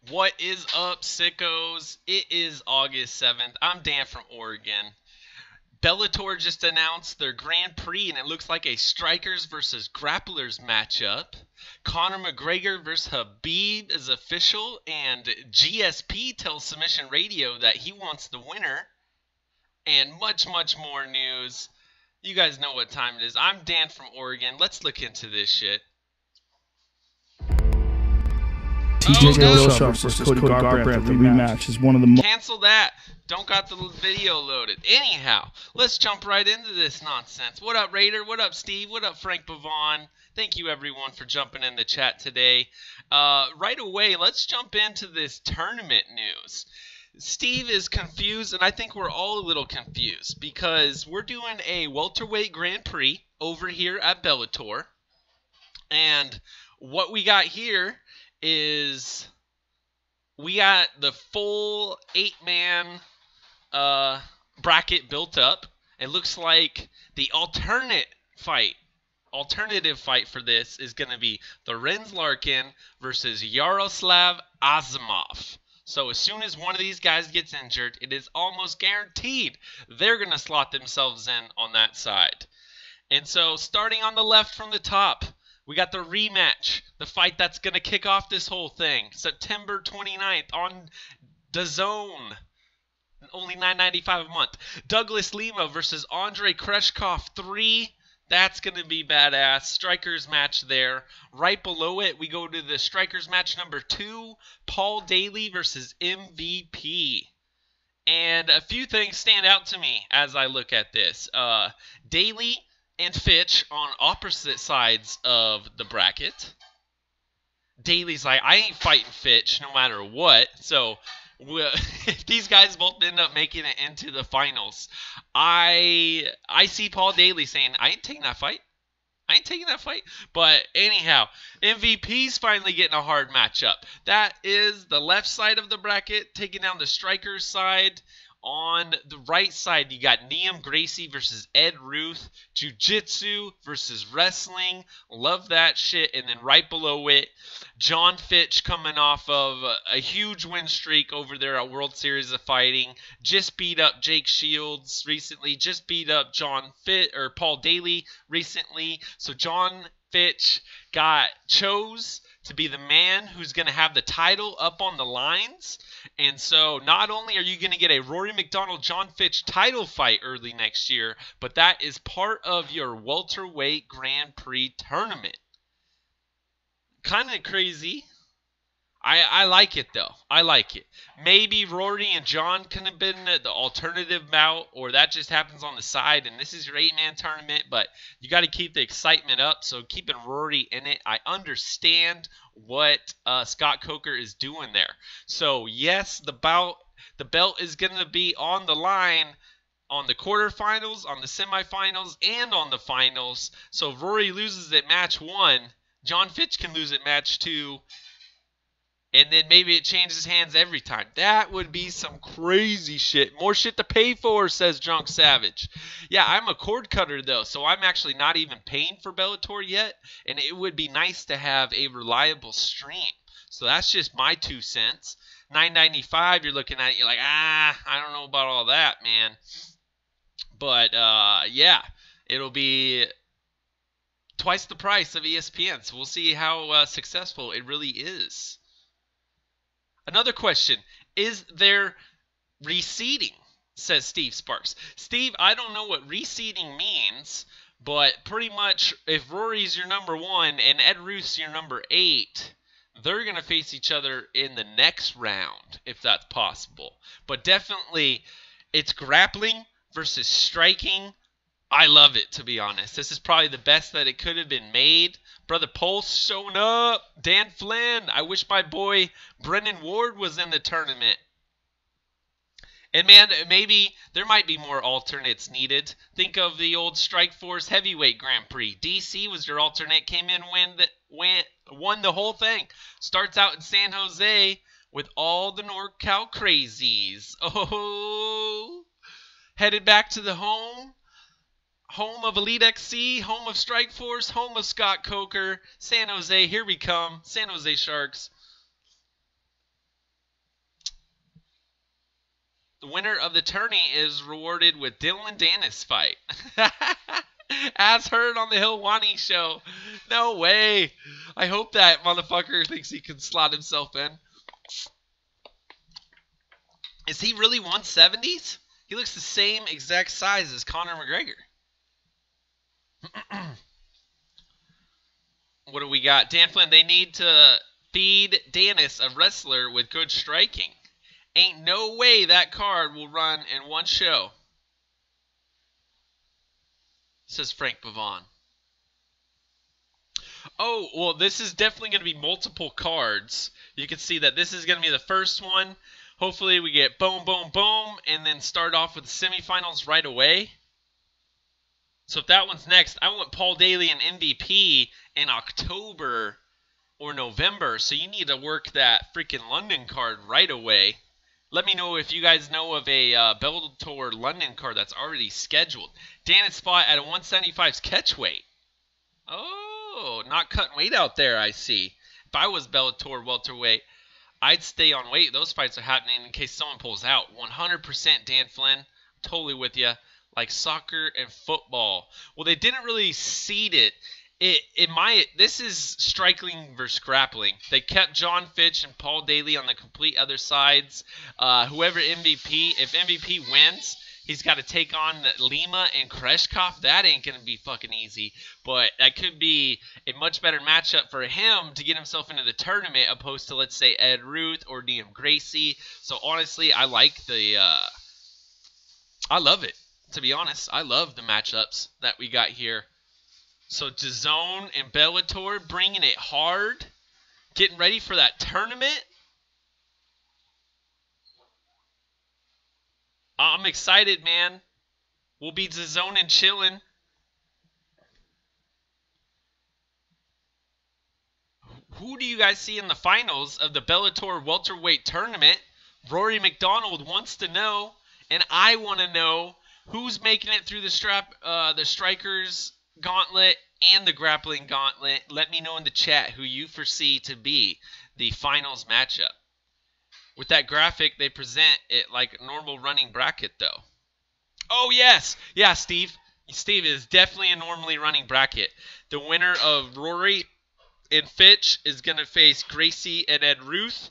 What is up, sickos? It is August 7th. I'm Dan from Oregon. Bellator just announced their Grand Prix, and it looks like a strikers versus grapplers matchup. Conor McGregor versus Khabib is official, and GSP tells Submission Radio that he wants the winner. And much, much more news. You guys know what time it is. I'm Dan from Oregon. Let's look into this shit. TJ Dillashaw versus Cody Garbrandt, the rematch is one of the most... Cancel that. Don't got the video loaded. Anyhow, let's jump right into this nonsense. What up, Raider? What up, Steve? What up, Frank Bavon? Thank you, everyone, for jumping in the chat today. Right away, let's jump into this tournament news. Steve is confused, and I think we're all a little confused because we're doing a welterweight Grand Prix over here at Bellator. And what we got here is we got the full 8-man bracket built up. It looks like the alternative fight for this is going to be Lorenz Larkin versus Yaroslav Azimov. So as soon as one of these guys gets injured, it is almost guaranteed they're going to slot themselves in on that side. And so starting on the left from the top, we got the rematch, the fight that's going to kick off this whole thing. September 29th on DAZN. Only $9.95 a month. Douglas Lima versus Andrei Kreshkov 3. That's going to be badass. Strikers match there. Right below it, we go to the strikers match number 2. Paul Daly versus MVP. And a few things stand out to me as I look at this. Daly and Fitch on opposite sides of the bracket. Daly's like, I ain't fighting Fitch no matter what. So if these guys both end up making it into the finals, I see Paul Daly saying, I ain't taking that fight. I ain't taking that fight. But anyhow, MVP's finally getting a hard matchup. That is the left side of the bracket taking down the strikers side. On the right side, you got Liam Gracie versus Ed Ruth. Jiu-Jitsu versus wrestling. Love that shit. And then right below it, John Fitch coming off of a huge win streak over there at World Series of Fighting. Just beat up Jake Shields recently. Just beat up Paul Daly recently. So John Fitch chose to be the man who's going to have the title up on the lines. And so not only are you going to get a Rory McDonald John Fitch title fight early next year, but that is part of your welterweight Grand Prix tournament. Kind of crazy. I like it, though. I like it. Maybe Rory and John could have been the alternative bout, or that just happens on the side, and this is your 8-man tournament, but you got to keep the excitement up, so keeping Rory in it, I understand what Scott Coker is doing there. So, yes, the belt is going to be on the line on the quarterfinals, on the semifinals, and on the finals. So, if Rory loses at match 1, John Fitch can lose at match 2, and then maybe it changes hands every time. That would be some crazy shit. More shit to pay for, says Drunk Savage. Yeah, I'm a cord cutter, though, so I'm actually not even paying for Bellator yet. And it would be nice to have a reliable stream. So that's just my 2 cents. $9.95, you're looking at it, you're like, I don't know about all that, man. But, yeah, it'll be twice the price of ESPN. So we'll see how successful it really is. Another question, is there reseeding, says Steve Sparks. Steve, I don't know what reseeding means, but pretty much if Rory's your number 1 and Ed Ruth's your number 8, they're going to face each other in the next round, if that's possible. But definitely, it's grappling versus striking. I love it, to be honest. This is probably the best that it could have been made. Brother Pulse showing up. Dan Flynn. I wish my boy Brennan Ward was in the tournament. And man, maybe there might be more alternates needed. Think of the old Strikeforce Heavyweight Grand Prix. DC was your alternate. Came in, won the whole thing. Starts out in San Jose with all the NorCal crazies. Oh, headed back to the home of Elite XC, home of Strikeforce, home of Scott Coker, San Jose, here we come, San Jose Sharks. The winner of the tourney is rewarded with Dylan Dennis fight. As heard on the Hilwani show. No way. I hope that motherfucker thinks he can slot himself in. Is he really 170s? He looks the same exact size as Conor McGregor. What do we got? Dan Flynn, they need to feed Dennis a wrestler with good striking. Ain't no way that card will run in one show. Says Frank Pavon. Oh, well, this is definitely going to be multiple cards. You can see that this is going to be the first one. Hopefully we get boom, boom, boom, and then start off with the semifinals right away. So if that one's next, I want Paul Daly and MVP in October or November. So you need to work that freaking London card right away. Let me know if you guys know of a Bellator London card that's already scheduled. Dennis fought at a 175's catch weight. Oh, not cutting weight out there, I see. If I was Bellator welterweight, I'd stay on weight. Those fights are happening in case someone pulls out. 100% Dan Flynn. Totally with you. Like soccer and football. Well, they didn't really seed it. This is striking versus grappling. They kept John Fitch and Paul Daly on the complete other sides. Whoever MVP, if MVP wins, he's got to take on Lima and Kreshkov. That ain't going to be fucking easy. But that could be a much better matchup for him to get himself into the tournament opposed to, let's say, Ed Ruth or Liam Gracie. So, honestly, I like the... I love it, to be honest. I love the matchups that we got here. So, DAZN and Bellator bringing it hard. Getting ready for that tournament. I'm excited, man. We'll be DAZN and chilling. Who do you guys see in the finals of the Bellator welterweight tournament? Rory McDonald wants to know, and I want to know who's making it through the strikers gauntlet and the grappling gauntlet. Let me know in the chat who you foresee to be the finals matchup. With that graphic, they present it like a normal running bracket, though. Oh, yes. Yeah, Steve. Steve is definitely a normally running bracket. The winner of Rory and Fitch is going to face Gracie and Ed Ruth.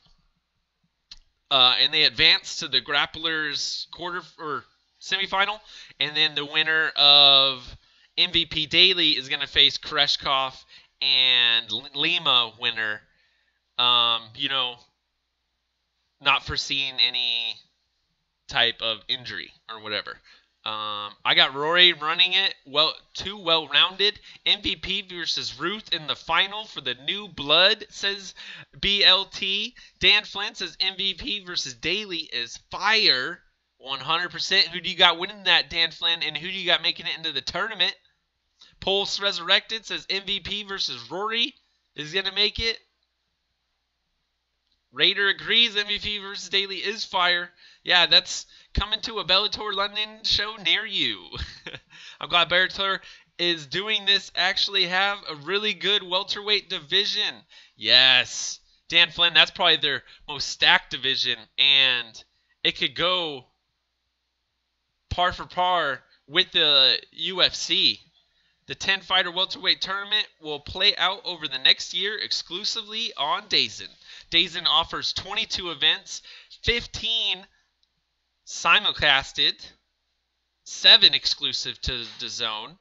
And they advance to the grapplers quarter or semifinal. And then the winner of MVP Daly is going to face Kreshkov and Lima winner. Not foreseeing any type of injury or whatever. I got Rory running it. Too well-rounded. MVP versus Ruth in the final for the new blood, says BLT. Dan Flynn says MVP versus Daly is fire. 100%. Who do you got winning that, Dan Flynn? And who do you got making it into the tournament? Pulse Resurrected says MVP versus Rory is going to make it. Raider agrees MVP versus Daly is fire. Yeah, that's coming to a Bellator London show near you. I'm glad Bellator is doing this. Actually have a really good welterweight division. Yes. Dan Flynn, that's probably their most stacked division. And it could go par for par with the UFC. The 10-fighter welterweight tournament will play out over the next year exclusively on DAZN. DAZN offers 22 events, 15 simulcasted, 7 exclusive to DAZN.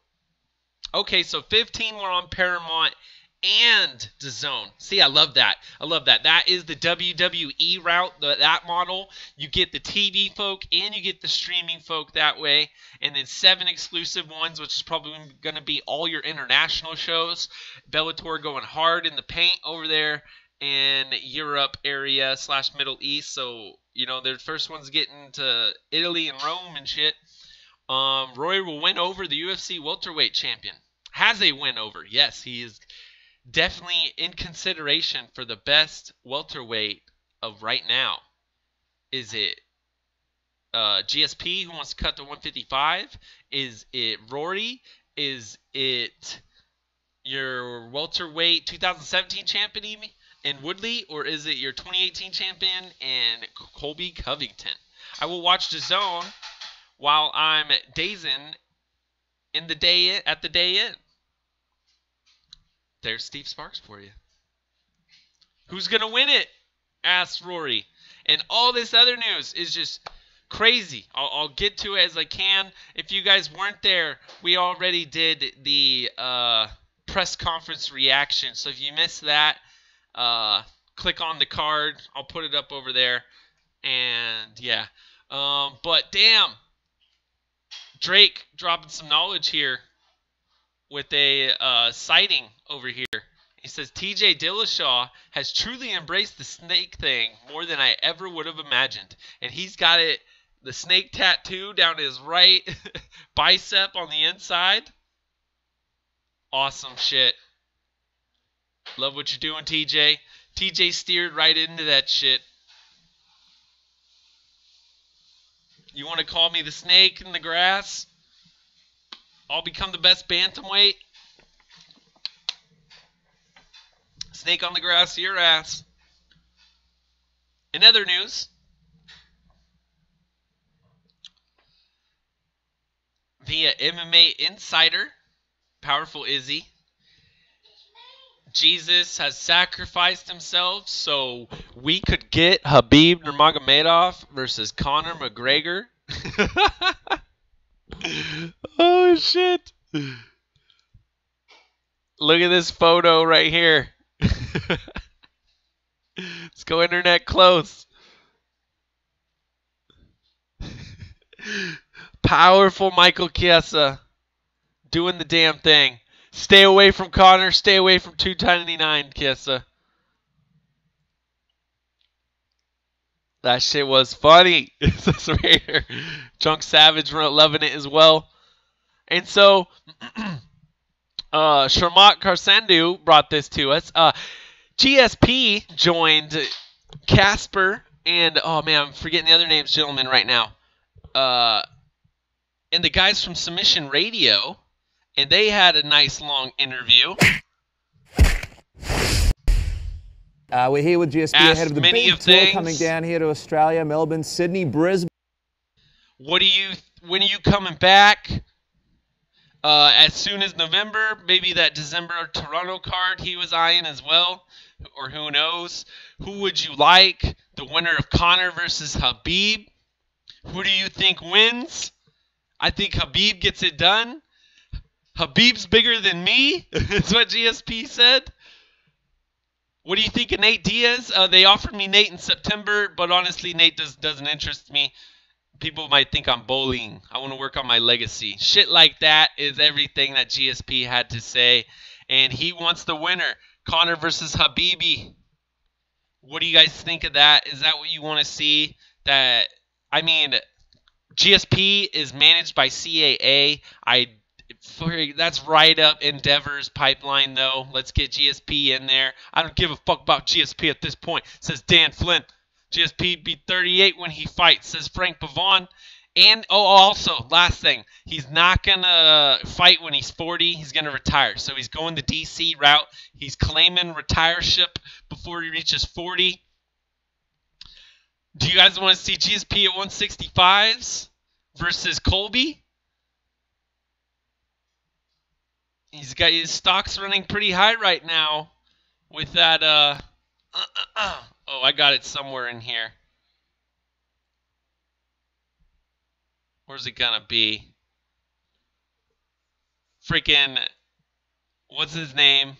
Okay, so 15 were on Paramount and DAZN. See, I love that. I love that. That is the WWE route, that model. You get the TV folk and you get the streaming folk that way. And then 7 exclusive ones, which is probably going to be all your international shows. Bellator going hard in the paint over there in Europe area / Middle East. So, their first one's getting to Italy and Rome and shit. Roy will win over the UFC welterweight champion. Has a win over. Yes, he is definitely in consideration for the best welterweight of right now. Is it GSP who wants to cut to 155? Is it Rory? Is it your welterweight 2017 champion in Woodley? Or is it your 2018 champion in Colby Covington? I will watch the zone while I'm dazing at the day in. There's Steve Sparks for you. Who's going to win it? Asked Rory. And all this other news is just crazy. I'll get to it as I can. If you guys weren't there, we already did the press conference reaction. So if you missed that, click on the card. I'll put it up over there. And yeah. But damn. Drake dropping some knowledge here with a sighting over here. He says, TJ Dillashaw has truly embraced the snake thing more than I ever would have imagined. And he's got the snake tattoo down his right bicep on the inside. Awesome shit. Love what you're doing, TJ. TJ steered right into that shit. You want to call me the snake in the grass? I'll become the best bantamweight. Snake on the grass, your ass. In other news, via MMA Insider, Powerful Izzy, Jesus has sacrificed himself so we could get Khabib Nurmagomedov versus Conor McGregor. Oh, shit. Look at this photo right here. Let's go internet close. Powerful Michael Chiesa doing the damn thing. Stay away from Conor. Stay away from 299, Chiesa. That shit was funny. That's right here. Chunk Savage loving it as well. And so, Sharmat Karsandu brought this to us. GSP joined Casper and, oh man, I'm forgetting the other names, gentlemen, right now. And the guys from Submission Radio, and they had a nice long interview. We're here with GSP ahead of the big tour coming down here to Australia, Melbourne, Sydney, Brisbane. When are you coming back? As soon as November, maybe that December Toronto card he was eyeing as well, or who knows. Who would you like? The winner of Conor versus Khabib. Who do you think wins? I think Khabib gets it done. Khabib's bigger than me. That's what GSP said. What do you think of Nate Diaz? They offered me Nate in September, but honestly, Nate doesn't interest me. People might think I'm bullying. I want to work on my legacy. Shit like that is everything that GSP had to say. And he wants the winner. Conor versus Habibi. What do you guys think of that? Is that what you want to see? GSP is managed by CAA. That's right up Endeavor's pipeline, though. Let's get GSP in there. I don't give a fuck about GSP at this point, says Dan Flynn. GSP be 38 when he fights, says Frank Pavon. And, also, last thing. He's not going to fight when he's 40. He's going to retire. So he's going the DC route. He's claiming retireship before he reaches 40. Do you guys want to see GSP at 165s versus Colby? He's got his stocks running pretty high right now with that, oh, I got it somewhere in here. Where's it gonna be? Freaking, what's his name?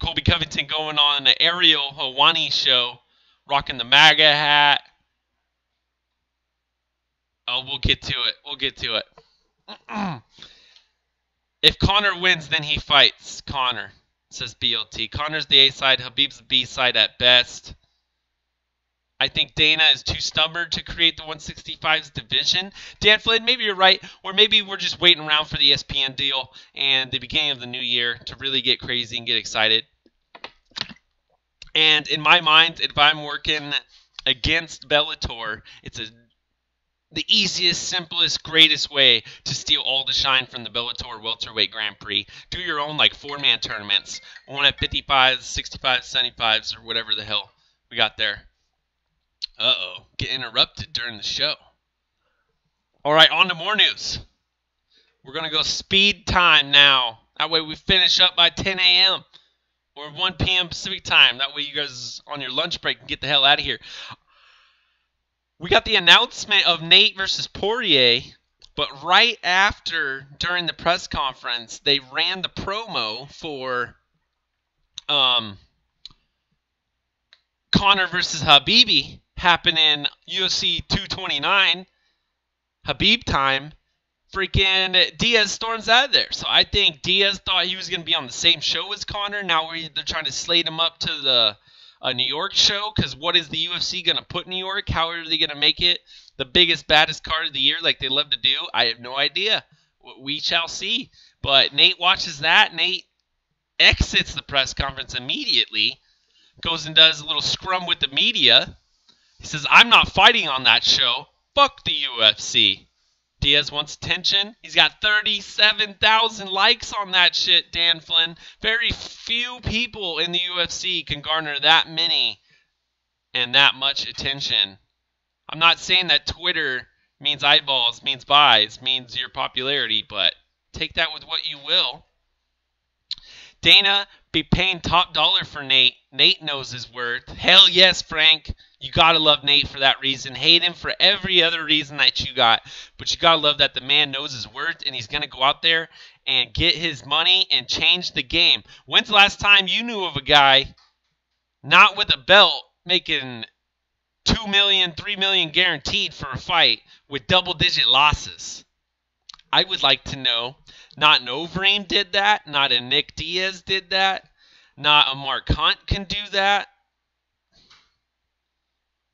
Colby Covington going on the Ariel Helwani show, rocking the MAGA hat. Oh, we'll get to it. We'll get to it. If Conor wins, then he fights Conor, says BLT. Conor's the A side, Khabib's the B side at best. I think Dana is too stubborn to create the 165s division. Dan Flynn, maybe you're right, or maybe we're just waiting around for the ESPN deal and the beginning of the new year to really get crazy and get excited. And in my mind, if I'm working against Bellator, it's the easiest, simplest, greatest way to steal all the shine from the Bellator Welterweight Grand Prix. Do your own, like, 4-man tournaments. One at 55s, 65s, 75s, or whatever the hell we got there. Uh-oh. Get interrupted during the show. All right, on to more news. We're going to go speed time now. That way we finish up by 10 a.m. or 1 p.m. Pacific time. That way you guys on your lunch break can get the hell out of here. We got the announcement of Nate versus Poirier, but right after, during the press conference, they ran the promo for Conor versus Khabib happening UFC 229, Khabib time. Freaking Diaz storms out of there. So I think Diaz thought he was going to be on the same show as Conor. Now they're trying to slate him up to the New York show, because what is the UFC going to put in New York? How are they going to make it the biggest, baddest card of the year like they love to do? I have no idea. We shall see. But Nate watches that. Nate exits the press conference immediately, goes and does a little scrum with the media. He says, I'm not fighting on that show. Fuck the UFC. Diaz wants attention. He's got 37,000 likes on that shit, Dan Flynn. Very few people in the UFC can garner that many and that much attention. I'm not saying that Twitter means eyeballs, means buys, means your popularity, but take that with what you will. Dana be paying top dollar for Nate. Nate knows his worth. Hell yes, Frank. You gotta love Nate for that reason. Hate him for every other reason that you got. But you gotta love that the man knows his worth and he's gonna go out there and get his money and change the game. When's the last time you knew of a guy not with a belt making $2 million, $3 million guaranteed for a fight with double-digit losses? I would like to know. Not an Overeem did that. Not a Nick Diaz did that. Not a Mark Hunt can do that.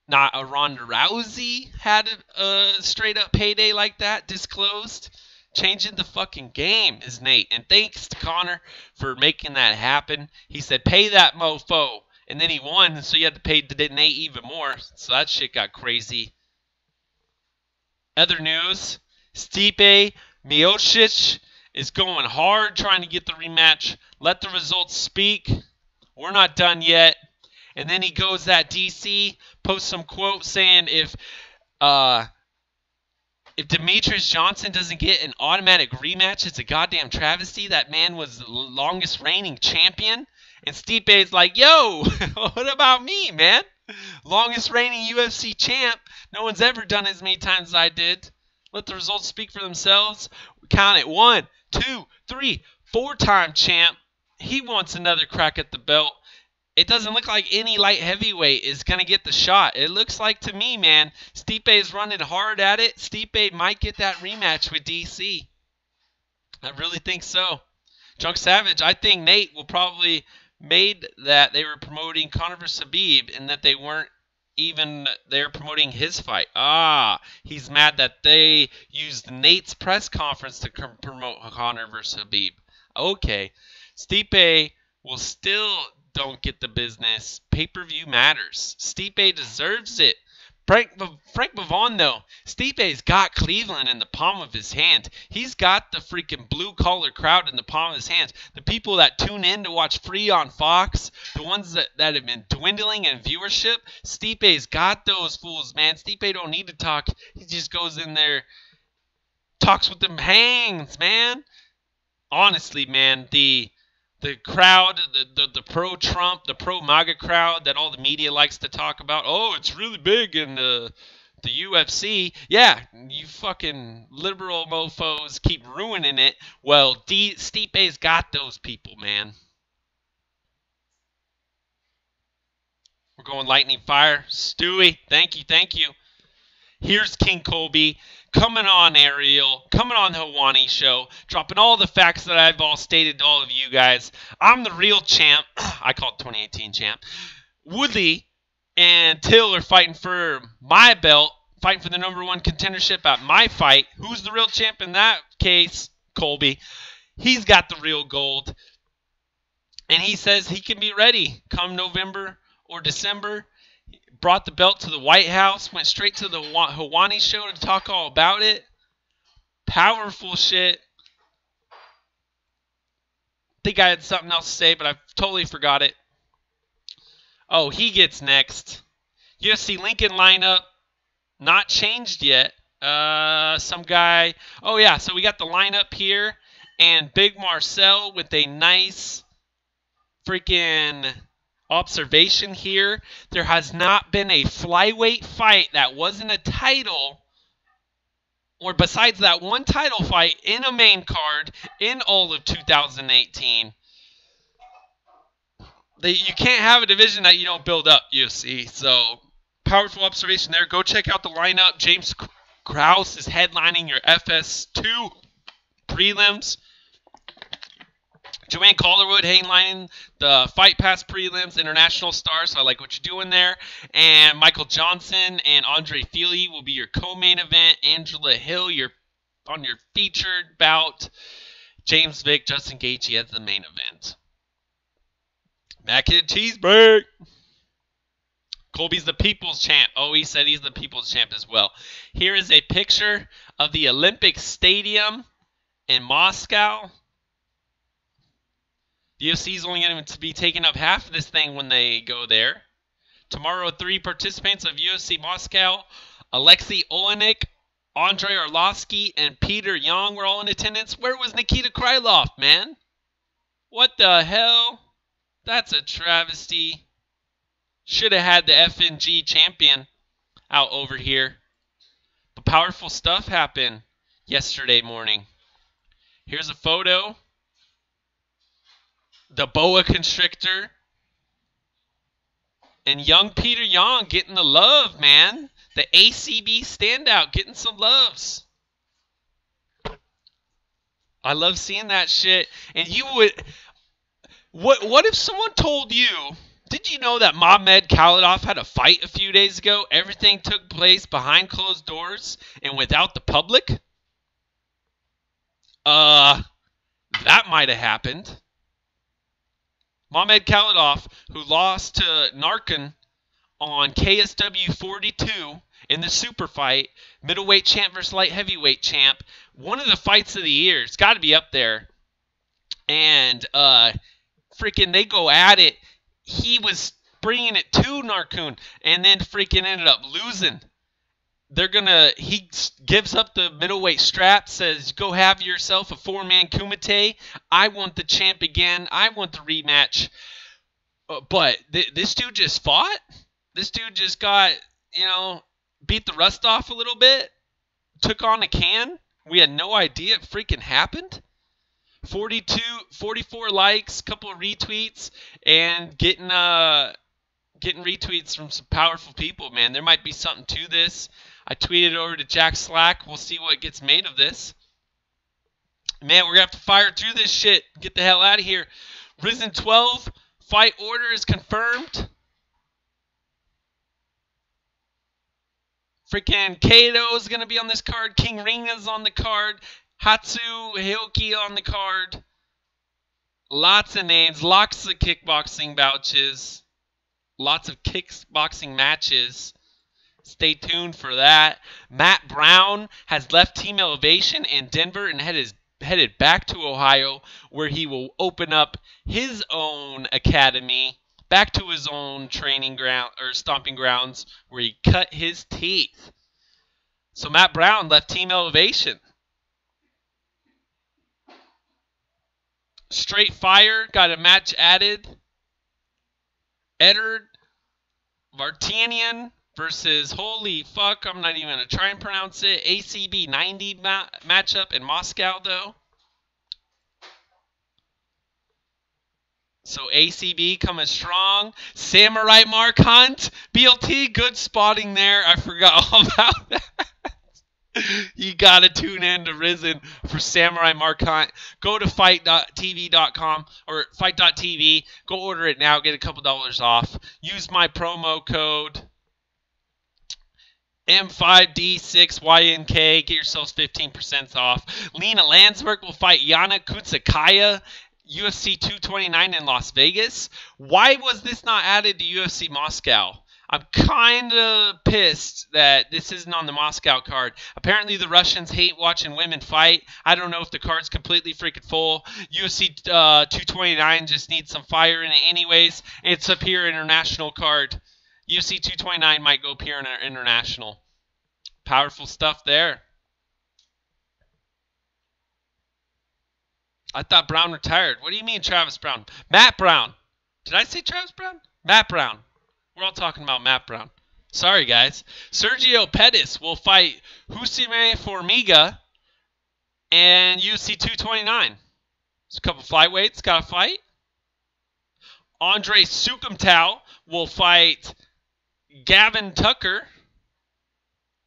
Not a Ronda Rousey had a straight-up payday like that disclosed. Changing the fucking game is Nate. And thanks to Conor for making that happen. He said, pay that mofo. And then he won, so you had to pay Nate even more. So that shit got crazy. Other news, Stipe Miocic is going hard trying to get the rematch. Let the results speak. We're not done yet. And then he goes at DC, posts some quote saying if Demetrius Johnson doesn't get an automatic rematch, it's a goddamn travesty. That man was the longest reigning champion. And Stipe's like, yo, what about me, man? Longest reigning UFC champ. No one's ever done as many times as I did. Let the results speak for themselves. Count it. 1, 2, 3, 4-time champ. He wants another crack at the belt. It doesn't look like any light heavyweight is going to get the shot. It looks like to me, man, Stipe is running hard at it. Stipe might get that rematch with DC. I really think so. Drunk Savage, I think Nate will probably made that they were promoting Conor vs. Khabib and that they weren't even they're promoting his fight. He's mad that they used Nate's press conference to promote Conor vs. Khabib. Okay. Stipe will still don't get the business. Pay-per-view matters. Stipe deserves it. Frank Bavon, though, Stipe's got Cleveland in the palm of his hand. He's got the freaking blue-collar crowd in the palm of his hands. The people that tune in to watch Free on Fox, the ones that have been dwindling in viewership, Stipe's got those fools, man. Stipe don't need to talk. He just goes in there, talks with them hangs, man. Honestly, man, the crowd, the pro-Trump, the pro-MAGA crowd that all the media likes to talk about. Oh, it's really big in the UFC. Yeah, you fucking liberal mofos keep ruining it. Well, Stipe's got those people, man. We're going lightning fire. Stewie, thank you. Here's King Colby. Coming on Ariel, coming on the Hawani show, dropping all the facts that I've all stated to all of you guys. I'm the real champ. I call it 2018 champ. Woodley and Till are fighting for my belt, fighting for the #1 contendership at my fight. Who's the real champ in that case? Colby. He's got the real gold. And he says he can be ready come November or December. Brought the belt to the White House, went straight to the Hawani show to talk all about it. Powerful shit. Think I had something else to say, but I totally forgot it. Oh, he gets next. UFC Lincoln lineup, not changed yet. Some guy. Oh, yeah. So we got the lineup here. And Big Marcel with a nice freaking observation here. There has not been a flyweight fight that wasn't a title, or besides that one title fight in a main card in all of 2018. You can't have a division that you don't build up, UFC. So, powerful observation there. Go check out the lineup. James Krause is headlining your FS2 prelims. Joanne Calderwood headlining the Fight Pass prelims, international stars. So I like what you're doing there. And Michael Johnson and Andre Fili will be your co-main event. Angela Hill, on your featured bout. James Vick, Justin Gaethje as the main event. Mac and Cheeseburg. Colby's the people's champ. Oh, he said he's the people's champ as well. Here is a picture of the Olympic Stadium in Moscow. The UFC is only going to be taking up half of this thing when they go there. Tomorrow, 3 participants of UFC Moscow. Alexei Olenek, Andrei Arlovsky, and Peter Young were all in attendance. Where was Nikita Krylov, man? What the hell? That's a travesty. Should have had the FNG champion out over here. But powerful stuff happened yesterday morning. Here's a photo. The boa constrictor. And young Peter Young getting the love, man. The ACB standout getting some loves. I love seeing that shit. And you would... What if someone told you, did you know that Mamed Khalidov had a fight a few days ago? Everything took place behind closed doors and without the public? That might have happened. Mamed Khalidov, who lost to Narkin on KSW 42 in the super fight, middleweight champ versus light heavyweight champ, one of the fights of the year. It's got to be up there. And freaking they go at it. He was bringing it to Narkun and then freaking ended up losing. He gives up the middleweight strap, says, go have yourself a 4-man kumite. I want the champ again. I want the rematch. But this dude just fought. This dude just got, beat the rust off a little bit. Took on a can. We had no idea it freaking happened. 44 likes, couple of retweets, and getting retweets from some powerful people, man. There might be something to this. I tweeted over to Jack Slack. We'll see what gets made of this. Man, we're going to have to fire through this shit. Get the hell out of here. Risen 12, fight order is confirmed. Freaking Kato is going to be on this card. King Ringa's on the card. Hatsu Hioki on the card. Lots of names. Lots of kickboxing bouches. Lots of kickboxing matches. Stay tuned for that. Matt Brown has left Team Elevation in Denver and headed back to Ohio, where he will open up his own academy, back to his own training ground or stomping grounds, where he cut his teeth. So Matt Brown left Team Elevation. Straight Fire got a match added. Edward Vartanian versus, holy fuck, I'm not even going to try and pronounce it, ACB 90 matchup in Moscow, though. So ACB coming strong. Samurai Mark Hunt. BLT, good spotting there. I forgot all about that. You got to tune in to Risen for Samurai Mark Hunt. Go to fight.tv.com or fight.tv. Go order it now. Get a couple dollars off. Use my promo code M5D6YNK. Get yourselves 15% off. Lena Landsberg will fight Yana Kutsakaya. UFC 229 in Las Vegas. Why was this not added to UFC Moscow? I'm kind of pissed that this isn't on the Moscow card. Apparently the Russians hate watching women fight. I don't know if the card's completely freaking full. UFC 229 just needs some fire in it anyways. It's up here, international card. UFC 229 might go up here in our international. Powerful stuff there. I thought Brown retired. What do you mean Travis Brown? Matt Brown. Did I say Travis Brown? Matt Brown. We're all talking about Matt Brown. Sorry, guys. Sergio Pettis will fight Hussein Formiga and UFC 229. There's a couple flyweights got to fight. Andre Sukumtau will fight Gavin Tucker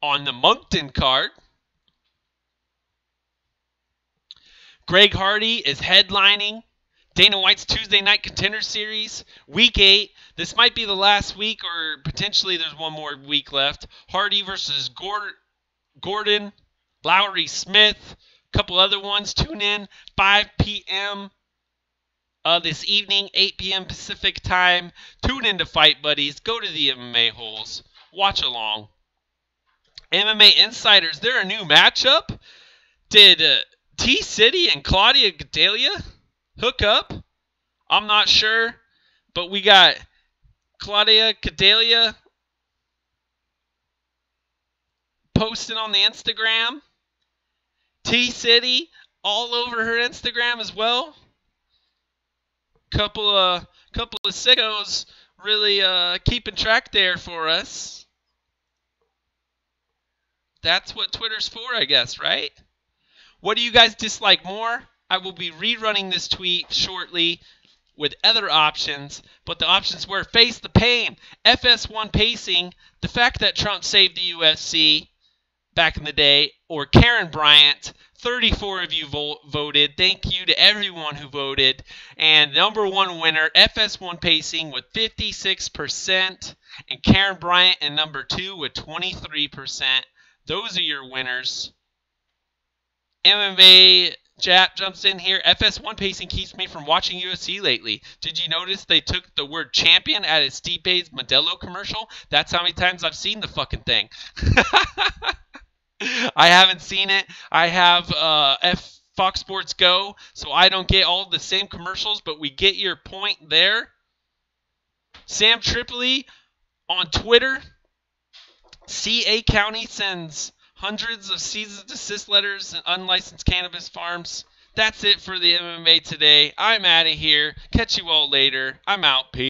on the Moncton card. Greg Hardy is headlining Dana White's Tuesday Night Contender Series, Week 8. This might be the last week, or potentially there's one more week left. Hardy versus Gordon, Lowry Smith, a couple other ones. Tune in 5 p.m. This evening, 8 p.m. Pacific time. Tune in to Fight Buddies. Go to the MMA holes. Watch along. MMA Insiders, they're a new matchup. Did T-City and Claudia Gadelha hook up? I'm not sure, but we got Claudia Gadelha posting on the Instagram. T-City all over her Instagram as well. Couple of sickos really keeping track there for us. That's what Twitter's for, I guess, right? What do you guys dislike more? I will be rerunning this tweet shortly with other options, but the options were Face the Pain, FS1 Pacing, the fact that Trump saved the UFC back in the day, or Karen Bryant. 34 of you voted. Thank you to everyone who voted. And number one winner, FS1 Pacing with 56%, and Karen Bryant in number 2 with 23%. Those are your winners. MMA Jap jumps in here. FS1 Pacing keeps me from watching UFC lately. Did you notice they took the word champion out of Stipe's Modelo commercial? That's how many times I've seen the fucking thing. I haven't seen it. I have Fox Sports Go, so I don't get all the same commercials, but we get your point there. Sam Tripoli on Twitter. CA County sends hundreds of cease and desist letters and unlicensed cannabis farms. That's it for the MMA today. I'm out of here. Catch you all later. I'm out. Peace.